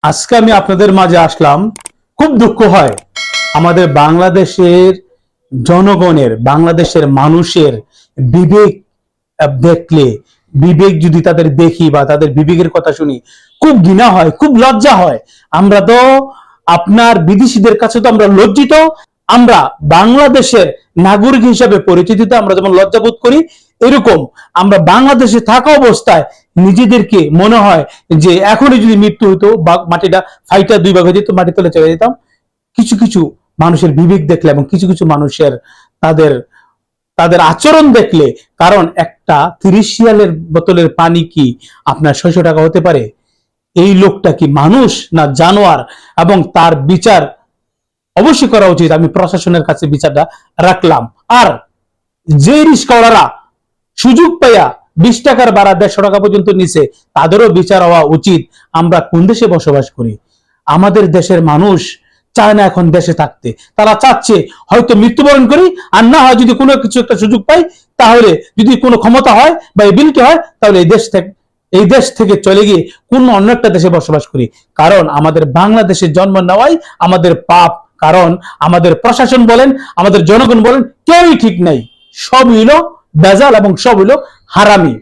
আজকে আমি আপনাদের মাঝে আসলাম। খুব দুঃখ হয় আমাদের বাংলাদেশের জনগণের, বাংলাদেশের মানুষের বিবেক দেখলে, বিবেক যদি তাদের দেখি বা তাদের বিবেকের কথা শুনি, খুব ঘৃণা হয়, খুব লজ্জা হয়। আমরা তো আপনার বিদেশিদের কাছে তো আমরা লজ্জিত। আমরা বাংলাদেশের নাগরিক হিসাবে পরিচিতিতে আমরা যেমন লজ্জা বোধ করি, এরকম আমরা বাংলাদেশে থাকা অবস্থায় নিজেদেরকে মনে হয় যে এখনই যদি মৃত্যু হইতো বা মাটিটা ফাইটা দুই ভাগ হয়ে যেত, মাটি তলে চলে যেতাম। কিছু কিছু মানুষের বিবেক দেখলে এবং কিছু কিছু মানুষের তাদের তাদের আচরণ দেখলে, কারণ একটা 30 রিয়ালের বোতলের পানি কি আপনার 600 টাকা হতে পারে? এই লোকটা কি মানুষ না জানোয়ার? এবং তার বিচার অবশ্যই করা উচিত। আমি প্রশাসনের কাছে বিচারটা রাখলাম। আর যে রিস্কাওয়ালারা সুযোগ পাইয়া 20 টাকার ভাড়া 150 টাকা পর্যন্ত নিছে, তাদেরও বিচার হওয়া উচিত। আমরা কোন দেশে বসবাস করি? আমাদের দেশের মানুষ চায় না এখন দেশে থাকতে। তারা চাচ্ছে হয়তো মৃত্যুবরণ করি, আর না হয় যদি কোনো কিছু একটা সুযোগ পাই, তাহলে যদি কোনো ক্ষমতা হয় বা এবিলিটি হয়, তাহলে এই দেশ থেকে চলে গিয়ে কোন অন্য একটা দেশে বসবাস করি। কারণ আমাদের বাংলাদেশে জন্ম নেওয়াই আমাদের পাপ। কারণ আমাদের প্রশাসন বলেন, আমাদের জনগণ বলেন, কেউই ঠিক নাই। সব হইল ভেজাল এবং সব হইল হারামি।